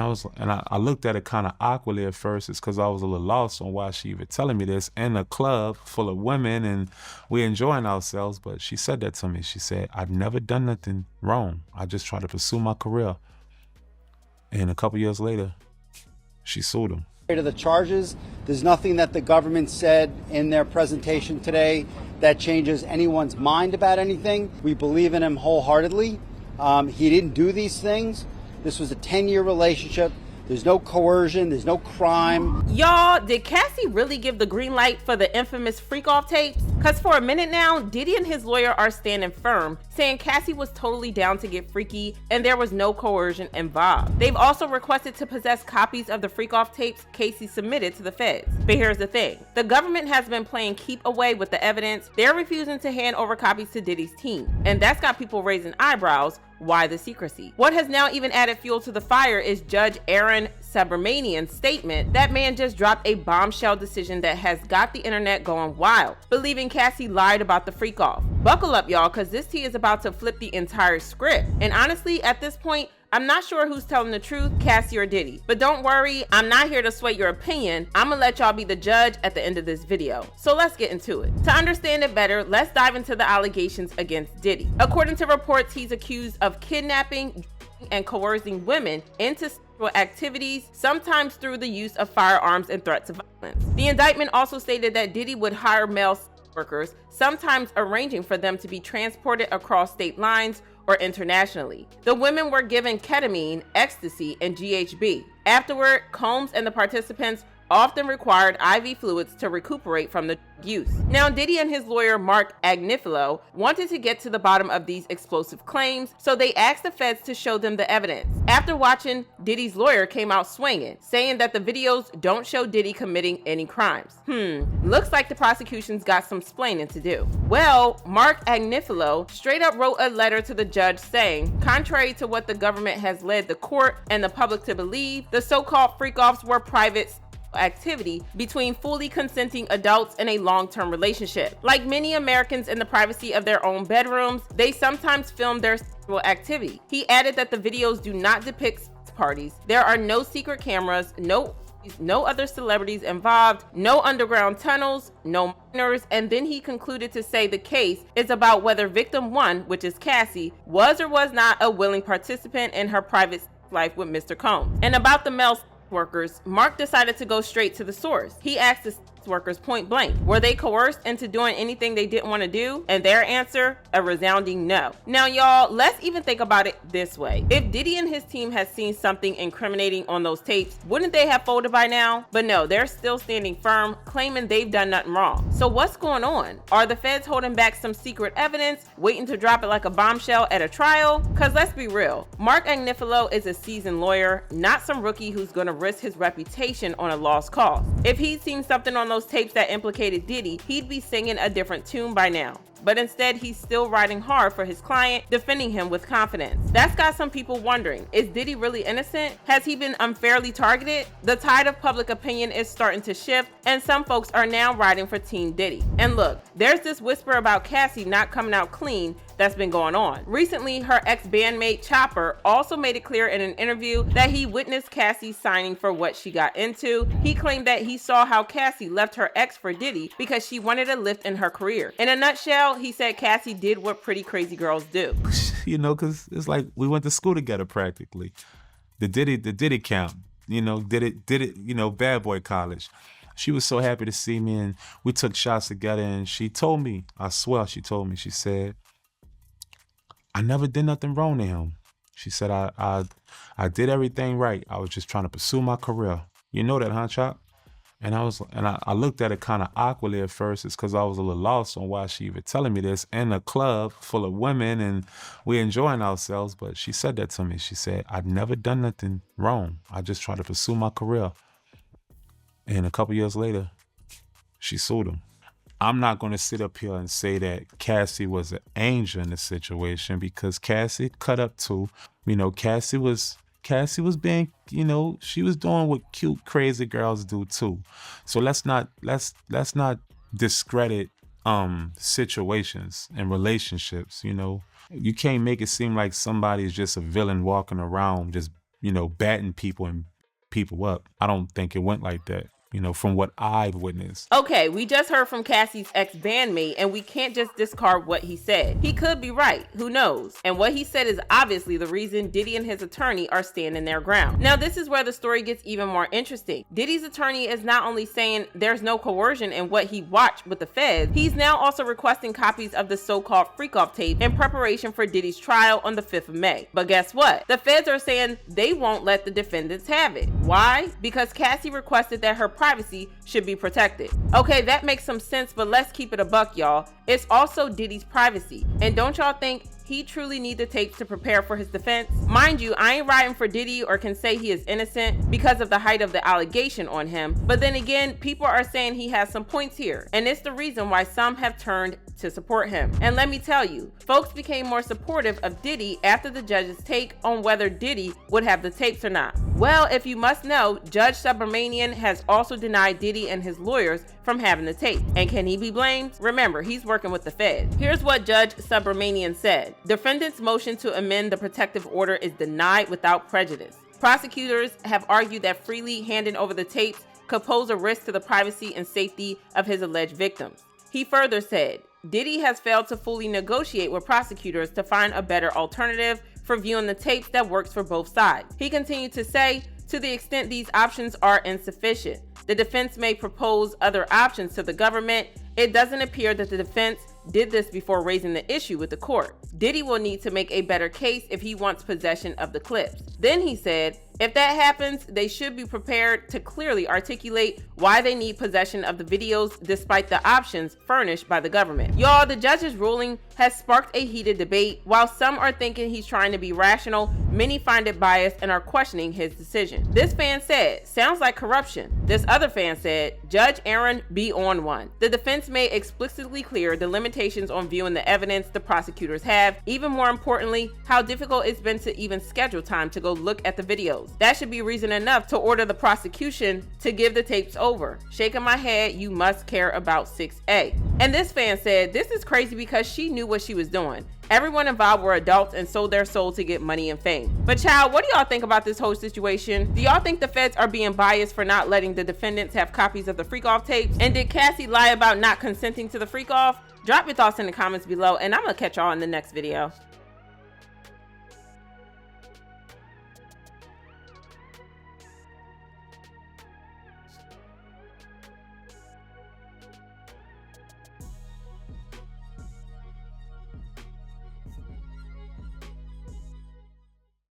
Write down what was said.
I looked at it kind of awkwardly at first. It's because I was a little lost on why she even telling me this in a club full of women and we enjoying ourselves. But she said that to me. She said, I've never done nothing wrong. I just tried to pursue my career. And a couple years later, she sued him. To the charges, there's nothing that the government said in their presentation today that changes anyone's mind about anything. We believe in him wholeheartedly. He didn't do these things. This was a 10-year relationship. There's no coercion. There's no crime. Y'all, did Cassie really give the green light for the infamous freak-off tapes? Because for a minute now, Diddy and his lawyer are standing firm, saying Cassie was totally down to get freaky and there was no coercion involved. They've also requested to possess copies of the freak-off tapes Cassie submitted to the feds. But here's the thing. The government has been playing keep away with the evidence. They're refusing to hand over copies to Diddy's team. And that's got people raising eyebrows. Why the secrecy? What has now even added fuel to the fire is Judge Aaron Subramanian's statement. That man just dropped a bombshell decision that has got the internet going wild, believing Cassie lied about the freak off. Buckle up, y'all, because this tea is about to flip the entire script. And honestly, at this point, I'm not sure who's telling the truth, Cassie or Diddy. But don't worry, I'm not here to sway your opinion. I'm gonna let y'all be the judge at the end of this video. So let's get into it. To understand it better, let's dive into the allegations against Diddy. According to reports, he's accused of kidnapping and coercing women into sexual activities, sometimes through the use of firearms and threats of violence. The indictment also stated that Diddy would hire male workers, sometimes arranging for them to be transported across state lines or internationally. The women were given ketamine, ecstasy, and GHB. Afterward, Combs and the participants often required IV fluids to recuperate from the use. Now, Diddy and his lawyer, Mark Agnifilo, wanted to get to the bottom of these explosive claims, so they asked the feds to show them the evidence. After watching, Diddy's lawyer came out swinging, saying that the videos don't show Diddy committing any crimes. Looks like the prosecution's got some splaining to do. Well, Mark Agnifilo straight up wrote a letter to the judge saying, contrary to what the government has led the court and the public to believe, the so-called freak-offs were private activity between fully consenting adults in a long-term relationship. Like many Americans in the privacy of their own bedrooms, they sometimes film their sexual activity. He added that the videos do not depict sex parties. There are no secret cameras, no other celebrities involved, no underground tunnels, no minors, and then he concluded to say the case is about whether victim 1, which is Cassie, was or was not a willing participant in her private life with Mr. Combs. And about the male workers, Mark decided to go straight to the source. He asked the workers point blank, were they coerced into doing anything they didn't want to do? And their answer, a resounding no. Now, y'all, let's even think about it this way. If Diddy and his team had seen something incriminating on those tapes, wouldn't they have folded by now? But no, they're still standing firm, claiming they've done nothing wrong. So what's going on? Are the feds holding back some secret evidence, waiting to drop it like a bombshell at a trial? Because let's be real, Mark Agnifilo is a seasoned lawyer, not some rookie who's gonna risk his reputation on a lost cause. If he'd seen something on those tapes that implicated Diddy, he'd be singing a different tune by now. But instead, he's still riding hard for his client, defending him with confidence. That's got some people wondering, is Diddy really innocent? Has he been unfairly targeted? The tide of public opinion is starting to shift, and some folks are now riding for Team Diddy. And look, there's this whisper about Cassie not coming out clean that's been going on. Recently, her ex-bandmate Chopper also made it clear in an interview that he witnessed Cassie signing for what she got into. He claimed that he saw how Cassie left her ex for Diddy because she wanted a lift in her career. In a nutshell, he said Cassie did what pretty crazy girls do. You know, because it's like we went to school together practically. The Diddy camp, you know, did it, you know, bad boy college. She was so happy to see me, and we took shots together, and she told me, I swear she told me, she said, I never did nothing wrong to him. She said, I did everything right. I was just trying to pursue my career. You know that, huh, Chop? And I looked at it kind of awkwardly at first. It's because I was a little lost on why she even telling me this in a club full of women and we enjoying ourselves. But she said that to me. She said, I've never done nothing wrong. I just tried to pursue my career. And a couple years later, she sued him. I'm not going to sit up here and say that Cassie was an angel in the situation, because Cassie cut up too. You know, Cassie was being, you know, she was doing what cute, crazy girls do too. So let's not discredit situations and relationships, you know. You can't make it seem like somebody's just a villain walking around just batting people and people up. I don't think it went like that, from what I've witnessed. Okay, we just heard from Cassie's ex-bandmate, and we can't just discard what he said. He could be right, who knows? And what he said is obviously the reason Diddy and his attorney are standing their ground. Now, this is where the story gets even more interesting. Diddy's attorney is not only saying there's no coercion in what he watched with the feds, he's now also requesting copies of the so-called freak-off tape in preparation for Diddy's trial on the 5th of May. But guess what? The feds are saying they won't let the defendants have it. Why? Because Cassie requested that her privacy should be protected. Okay, that makes some sense, but let's keep it a buck, y'all. It's also Diddy's privacy. And don't y'all think he truly need the tapes to prepare for his defense? Mind you, I ain't riding for Diddy or can say he is innocent because of the height of the allegation on him. But then again, people are saying he has some points here. And it's the reason why some have turned to support him. And let me tell you, folks became more supportive of Diddy after the judge's take on whether Diddy would have the tapes or not. Well, if you must know, Judge Subramanian has also denied Diddy and his lawyers from having the tape. And can he be blamed? Remember, he's working with the Fed. Here's what Judge Subramanian said. Defendant's motion to amend the protective order is denied without prejudice. Prosecutors have argued that freely handing over the tapes could pose a risk to the privacy and safety of his alleged victims. He further said, Diddy has failed to fully negotiate with prosecutors to find a better alternative for viewing the tapes that works for both sides. He continued to say, to the extent these options are insufficient, the defense may propose other options to the government. It doesn't appear that the defense did this before raising the issue with the court. Diddy will need to make a better case if he wants possession of the clips. Then he said, if that happens, they should be prepared to clearly articulate why they need possession of the videos despite the options furnished by the government. Y'all, the judge's ruling has sparked a heated debate. While some are thinking he's trying to be rational, many find it biased and are questioning his decision. This fan said, sounds like corruption. This other fan said, Judge Aaron, be on one. The defense made explicitly clear the limitations on viewing the evidence the prosecutors have. Even more importantly, how difficult it's been to even schedule time to go look at the videos. That should be reason enough to order the prosecution to give the tapes over. Shaking my head, you must care about 6A. And this fan said, this is crazy because she knew what she was doing. Everyone involved were adults and sold their soul to get money and fame. But child, what do y'all think about this whole situation? Do y'all think the feds are being biased for not letting the defendants have copies of the freak-off tapes? And did Cassie lie about not consenting to the freak-off? Drop your thoughts in the comments below, and I'm gonna catch y'all in the next video.